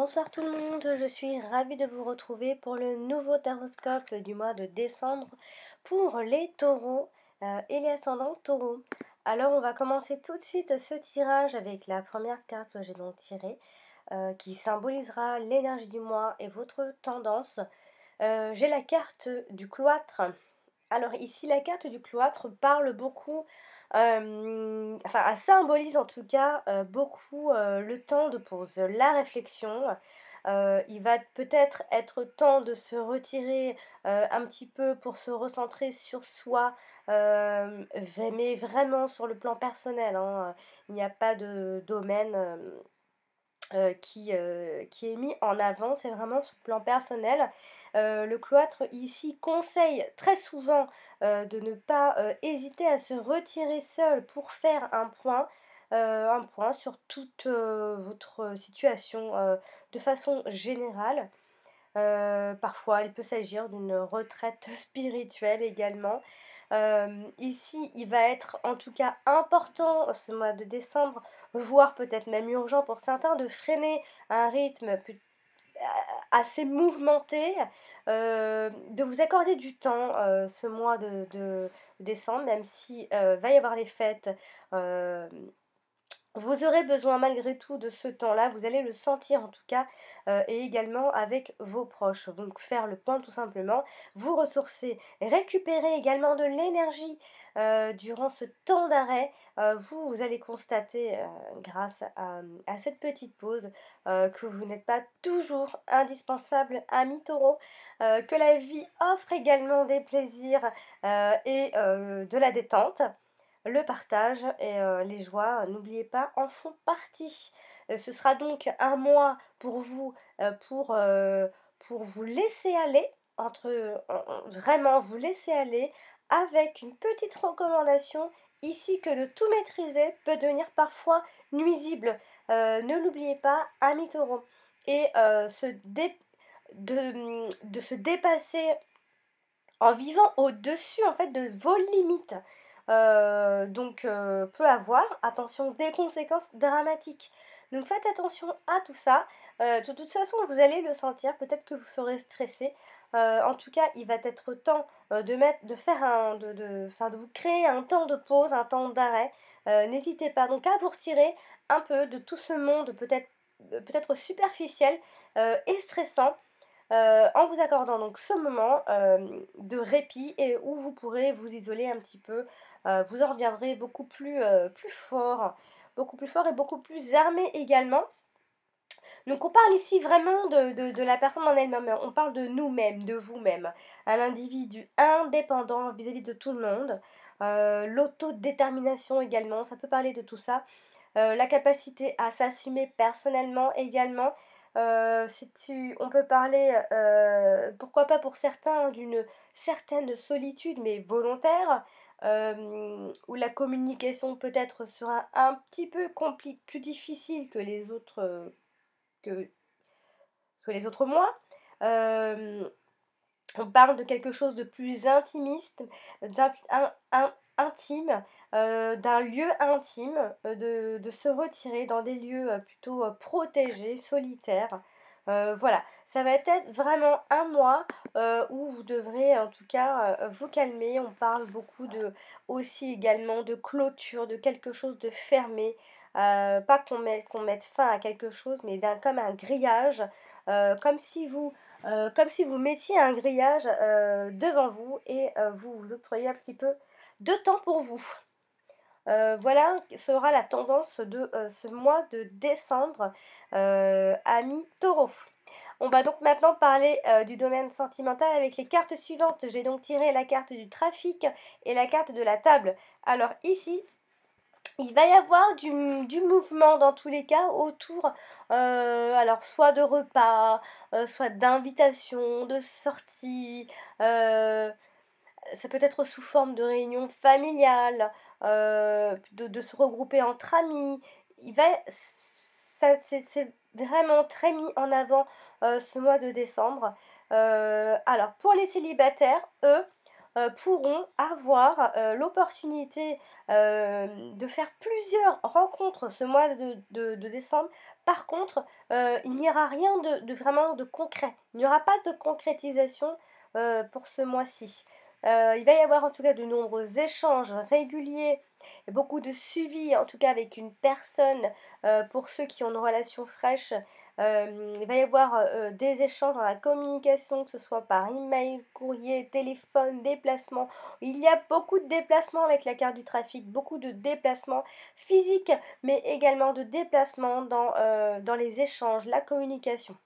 Bonsoir tout le monde, je suis ravie de vous retrouver pour le nouveau taroscope du mois de décembre pour les taureaux et les ascendants taureaux. Alors on va commencer tout de suite ce tirage avec la première carte que j'ai donc tirée qui symbolisera l'énergie du mois et votre tendance. J'ai la carte du cloître. Alors ici la carte du cloître parle beaucoup, enfin elle symbolise en tout cas beaucoup le temps de pause, la réflexion. Il va peut-être être temps de se retirer un petit peu pour se recentrer sur soi, mais vraiment sur le plan personnel, hein. Il n'y a pas de domaine qui est mis en avant, c'est vraiment sur le plan personnel. Le cloître ici conseille très souvent de ne pas hésiter à se retirer seul pour faire un point sur toute votre situation de façon générale. Parfois, il peut s'agir d'une retraite spirituelle également. Ici, il va être en tout cas important ce mois de décembre, voire peut-être même urgent pour certains, de freiner un rythme assez mouvementé, de vous accorder du temps ce mois de décembre, même si va y avoir les fêtes. euh, vous aurez besoin malgré tout de ce temps-là, vous allez le sentir en tout cas, et également avec vos proches. Donc faire le point tout simplement, vous ressourcer, récupérer également de l'énergie durant ce temps d'arrêt. Vous allez constater, grâce à cette petite pause, que vous n'êtes pas toujours indispensable, ami taureau, que la vie offre également des plaisirs et de la détente. Le partage et les joies, n'oubliez pas, en font partie. Ce sera donc un mois pour vous, pour vous laisser aller, vraiment vous laisser aller, avec une petite recommandation ici que de tout maîtriser peut devenir parfois nuisible. Ne l'oubliez pas, amis taureaux. Et de se dépasser en vivant au-dessus en fait de vos limites. Peut avoir, attention, des conséquences dramatiques. Donc faites attention à tout ça. De toute façon, vous allez le sentir, peut-être que vous serez stressé. En tout cas, il va être temps de vous créer un temps de pause, un temps d'arrêt. N'hésitez pas donc à vous retirer un peu de tout ce monde peut-être superficiel et stressant, en vous accordant donc ce moment de répit et où vous pourrez vous isoler un petit peu. Vous en reviendrez beaucoup plus fort et beaucoup plus armé également. Donc on parle ici vraiment de la personne en elle-même, on parle de nous-mêmes, de vous-même, un individu indépendant vis-à-vis de tout le monde. L'autodétermination également, ça peut parler de tout ça. La capacité à s'assumer personnellement également. On peut parler, pourquoi pas pour certains, d'une certaine solitude, mais volontaire, où la communication peut-être sera un petit peu plus difficile que, que les autres mois. On parle de quelque chose de plus intimiste, intime, d'un lieu intime, de se retirer dans des lieux plutôt protégés, solitaires. Voilà, ça va être vraiment un mois où vous devrez en tout cas vous calmer. On parle beaucoup aussi également de clôture, de quelque chose de fermé. Pas qu'on mette fin à quelque chose, mais comme un grillage, euh, comme si vous comme si vous mettiez un grillage devant vous et vous vous octroyez un petit peu de temps pour vous. Voilà sera la tendance de ce mois de décembre, amis taureaux. On va donc maintenant parler du domaine sentimental avec les cartes suivantes. J'ai donc tiré la carte du trafic et la carte de la table. Alors ici, il va y avoir du mouvement dans tous les cas autour, alors soit de repas, soit d'invitations, de sorties, ça peut être sous forme de réunion familiale, de se regrouper entre amis. Il va, c'est vraiment très mis en avant ce mois de décembre. Alors pour les célibataires, eux, pourront avoir, l'opportunité, de faire plusieurs rencontres ce mois de décembre. Par contre, il n'y aura rien de vraiment de concret. Il n'y aura pas de concrétisation, pour ce mois-ci. Il va y avoir en tout cas de nombreux échanges réguliers et beaucoup de suivi, en tout cas avec une personne, pour ceux qui ont une relation fraîche. Il va y avoir, des échanges dans la communication, que ce soit par email, courrier, téléphone, déplacement. Il y a beaucoup de déplacements avec la carte du trafic, beaucoup de déplacements physiques, mais également de déplacements dans les échanges, la communication.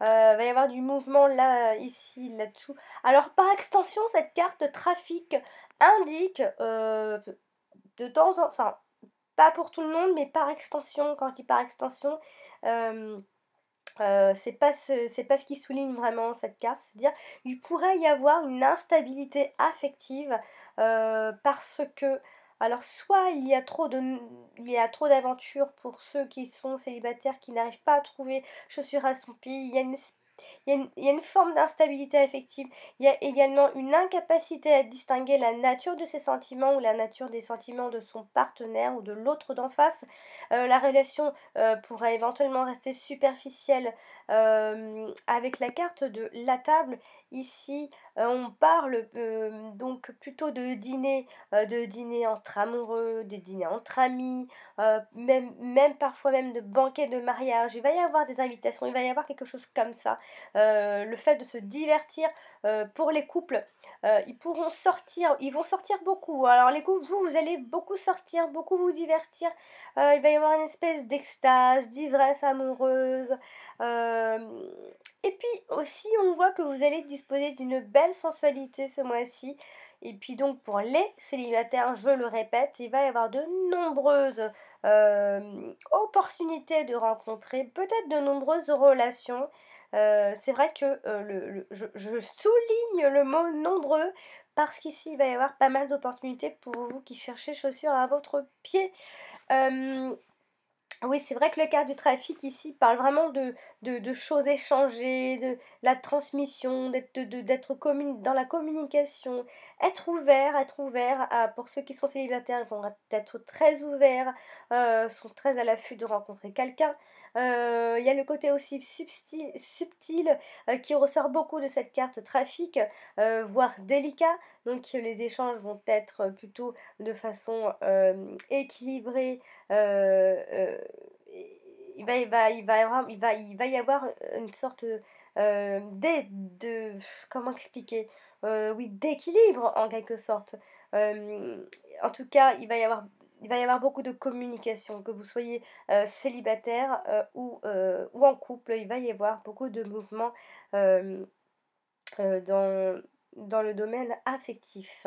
Va y avoir du mouvement là, ici, là-dessous. Alors par extension, cette carte de trafic indique, de temps en enfin, pas pour tout le monde, mais par extension, quand je dis par extension, hem c'est pas ce qui souligne vraiment cette carte, c'est-à-dire il pourrait y avoir une instabilité affective, parce que alors soit il y a trop d'aventures pour ceux qui sont célibataires, qui n'arrivent pas à trouver chaussure à son pied, il y a une forme d'instabilité affective. Il y a également une incapacité à distinguer la nature de ses sentiments ou la nature des sentiments de son partenaire ou de l'autre d'en face. La relation, pourrait éventuellement rester superficielle. Avec la carte de la table, ici, on parle, donc plutôt de dîner entre amoureux, de dîner entre amis, même parfois même de banquets de mariage. Il va y avoir des invitations, il va y avoir quelque chose comme ça. Le fait de se divertir, pour les couples, ils vont sortir beaucoup. Alors les couples, vous allez beaucoup sortir, beaucoup vous divertir. Il va y avoir une espèce d'extase, d'ivresse amoureuse. Hem et puis aussi, on voit que vous allez disposer d'une belle sensualité ce mois-ci et puis donc pour les célibataires, je le répète, il va y avoir de nombreuses, opportunités de rencontrer peut-être de nombreuses relations. C'est vrai que, je souligne le mot «nombreux» parce qu'ici, il va y avoir pas mal d'opportunités pour vous qui cherchez chaussures à votre pied. Hem oui, c'est vrai que le quart du trafic ici parle vraiment de choses échangées, de la transmission, d'être dans la communication, être ouvert à pour ceux qui sont célibataires, ils vont être très ouverts, sont très à l'affût de rencontrer quelqu'un. Il y a le côté aussi subtil, qui ressort beaucoup de cette carte trafic, voire délicat. Donc les échanges vont être plutôt de façon, équilibrée, heu, il va y avoir, une sorte, de comment expliquer? Oui, d'équilibre en quelque sorte. Hem, En tout cas, il va y avoir beaucoup de communication, que vous soyez, célibataire, ou en couple, il va y avoir beaucoup de mouvements, hem, dans le domaine affectif.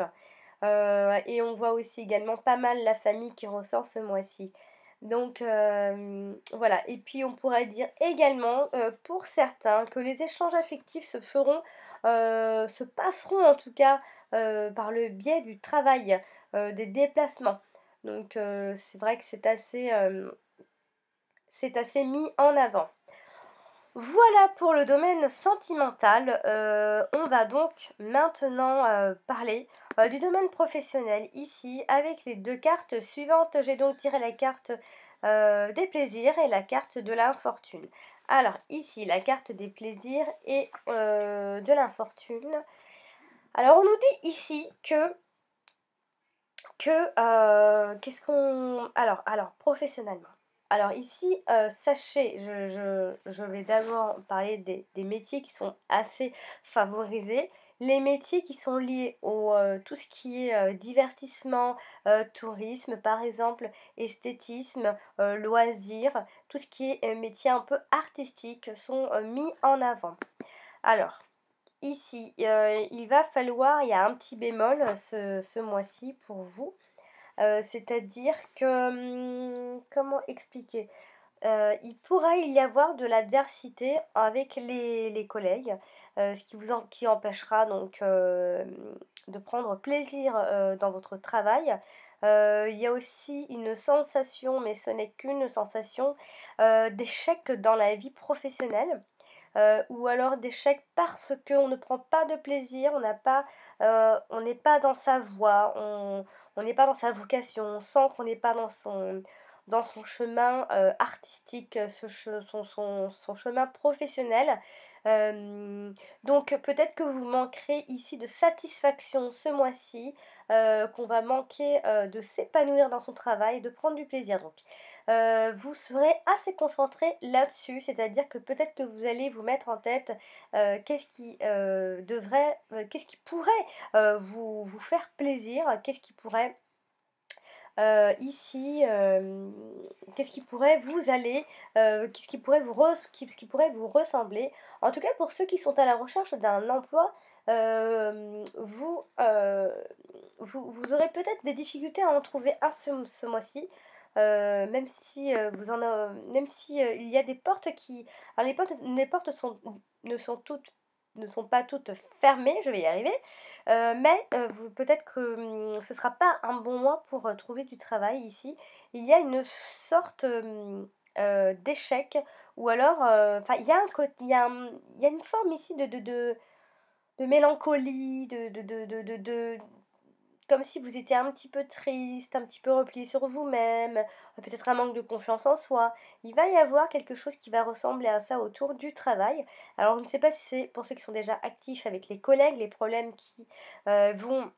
Et on voit aussi également pas mal la famille qui ressort ce mois-ci. Donc voilà et puis on pourrait dire également, pour certains que les échanges affectifs se passeront en tout cas, par le biais du travail, des déplacements. Donc c'est vrai que c'est assez mis en avant. Voilà pour le domaine sentimental. On va donc maintenant, parler, du domaine professionnel ici avec les 2 cartes suivantes. J'ai donc tiré la carte, des plaisirs et la carte de l'infortune. Alors ici, la carte des plaisirs et de l'infortune. Alors on nous dit ici qu'est-ce qu'on alors professionnellement. Alors ici, sachez, je vais d'abord parler des métiers qui sont assez favorisés. Les métiers qui sont liés au, tout ce qui est, divertissement, tourisme par exemple, esthétisme, loisirs, tout ce qui est, métier un peu artistique sont, mis en avant. Alors ici, il y a un petit bémol, ce mois-ci pour vous. C'est-à-dire que, comment expliquer? Il pourrait y avoir de l'adversité avec les collègues, ce qui empêchera donc, de prendre plaisir, dans votre travail. Il y a aussi une sensation, mais ce n'est qu'une sensation, d'échec dans la vie professionnelle, ou alors d'échec parce qu'on ne prend pas de plaisir, on n'a pas, on n'est pas dans sa voie, on n'est pas dans sa vocation, on sent qu'on n'est pas dans son chemin, artistique, son chemin professionnel. Donc peut-être que vous manquerez ici de satisfaction ce mois-ci, qu'on va manquer, de s'épanouir dans son travail, de prendre du plaisir donc. Vous serez assez concentré là-dessus, c'est-à-dire que peut-être que vous allez vous mettre en tête, qu'est-ce qui pourrait, vous faire plaisir, qu'est-ce qui pourrait vous aller, qu'est-ce qui pourrait vous ressembler. En tout cas, pour ceux qui sont à la recherche d'un emploi, vous aurez peut-être des difficultés à en trouver un ce mois-ci, même si, il y a des portes qui alors les portes ne sont toutes ne sont pas toutes fermées, je vais y arriver, mais vous peut-être que, ce ne sera pas un bon mois pour, trouver du travail ici. Il y a une sorte, d'échec ou alors, enfin il y a un côt il y a une forme ici de mélancolie, de comme si vous étiez un petit peu triste, un petit peu replié sur vous-même, peut-être un manque de confiance en soi. Il va y avoir quelque chose qui va ressembler à ça autour du travail. Alors je ne sais pas si c'est pour ceux qui sont déjà actifs avec les collègues, les problèmes qui, vont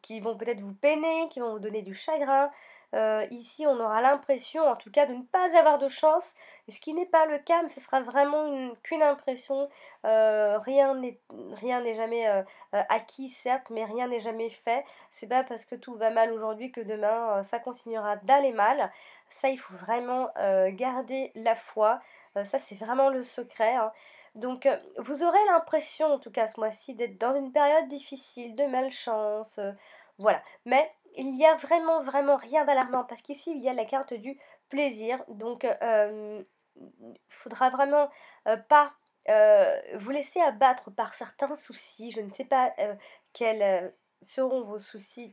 qui vont peut-être vous peiner, qui vont vous donner du chagrin. Ici, on aura l'impression, en tout cas, de ne pas avoir de chance, ce qui n'est pas le cas, mais ce sera vraiment qu'une impression. Rien n'est jamais acquis, certes, mais rien n'est jamais fait. C'est pas parce que tout va mal aujourd'hui que demain, ça continuera d'aller mal. Ça, il faut vraiment garder la foi. Ça, c'est vraiment le secret, hein. Donc, vous aurez l'impression, en tout cas ce mois-ci, d'être dans une période difficile, de malchance, voilà. Mais il y a vraiment, vraiment rien d'alarmant parce qu'ici, il y a la carte du plaisir. Donc, faudra vraiment, pas, vous laisser abattre par certains soucis. Je ne sais pas, quels, seront vos soucis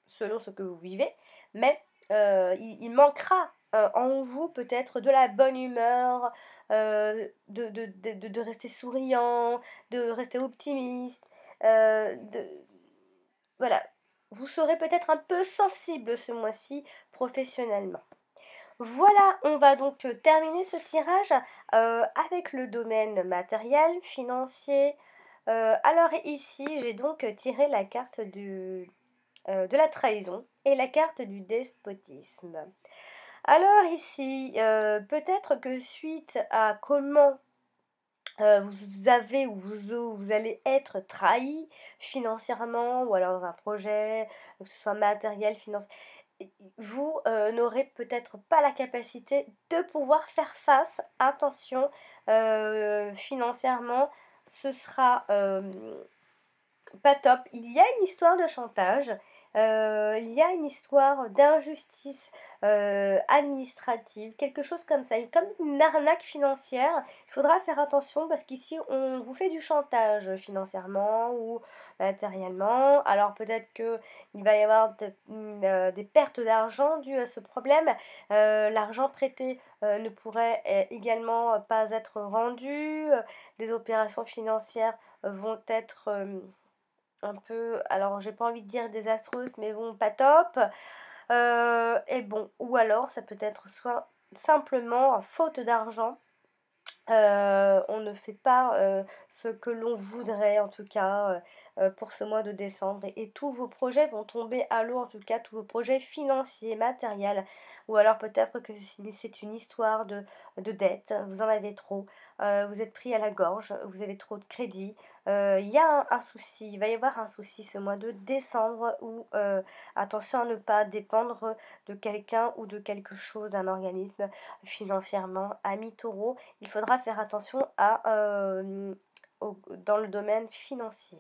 selon ce que vous vivez, mais, il manquera, en vous peut-être de la bonne humeur, de rester souriant, de rester optimiste, de voilà. Vous serez peut-être un peu sensible ce mois-ci professionnellement. Voilà, on va donc, terminer ce tirage, avec le domaine matériel, financier. Alors ici, j'ai donc tiré la carte de la trahison et la carte du despotisme. Alors ici, peut-être que suite à comment, vous avez ou vous allez être trahi financièrement ou alors dans un projet, que ce soit matériel, financier, vous, n'aurez peut-être pas la capacité de pouvoir faire face. Attention, financièrement, ce sera, pas top. Il y a une histoire de chantage, il y a une histoire d'injustice, administrative, quelque chose comme ça, comme une arnaque financière. Il faudra faire attention parce qu'ici on vous fait du chantage, financièrement ou matériellement. Alors peut-être qu'il va y avoir des pertes d'argent dues à ce problème. L'argent prêté, ne pourrait également pas être rendu, des opérations financières vont être, un peu, alors j'ai pas envie de dire désastreuse, mais bon, pas top. Et bon, ou alors ça peut être soit simplement faute d'argent, on ne fait pas, ce que l'on voudrait en tout cas, pour ce mois de décembre et tous vos projets vont tomber à l'eau, en tout cas tous vos projets financiers, matériels ou alors peut-être que c'est une histoire de dette, vous en avez trop, vous êtes pris à la gorge, vous avez trop de crédit, il y a un souci, il va y avoir un souci ce mois de décembre où, attention à ne pas dépendre de quelqu'un ou de quelque chose, d'un organisme financièrement. Amis taureaux, il faudra faire attention dans le domaine financier.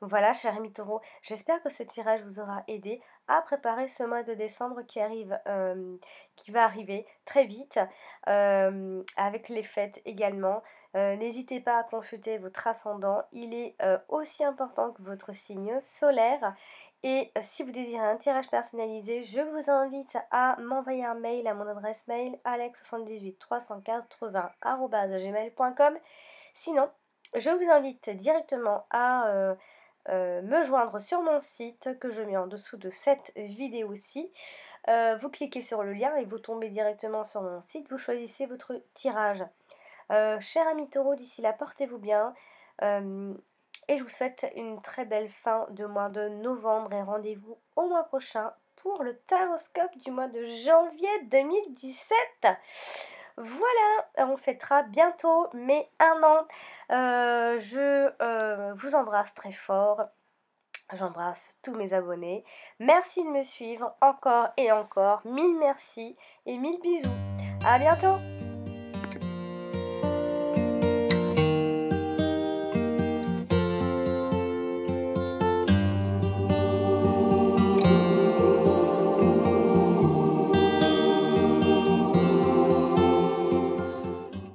Voilà, cher ami taureau, j'espère que ce tirage vous aura aidé à préparer ce mois de décembre qui va arriver très vite, avec les fêtes également. N'hésitez pas à consulter votre ascendant, il est aussi important que votre signe solaire. Et si vous désirez un tirage personnalisé, je vous invite à m'envoyer un mail à mon adresse mail alex78 380 @gmail.com. Sinon, je vous invite directement à me joindre sur mon site que je mets en dessous de cette vidéo-ci. Vous cliquez sur le lien et vous tombez directement sur mon site, vous choisissez votre tirage. Cher ami Taureau, d'ici là, portez-vous bien, hem et je vous souhaite une très belle fin de mois de novembre et rendez-vous au mois prochain pour le taroscope du mois de janvier 2017. Voilà, on fêtera bientôt mes 1 an. Je vous embrasse très fort. J'embrasse tous mes abonnés. Merci de me suivre encore et encore. Mille merci et mille bisous. À bientôt!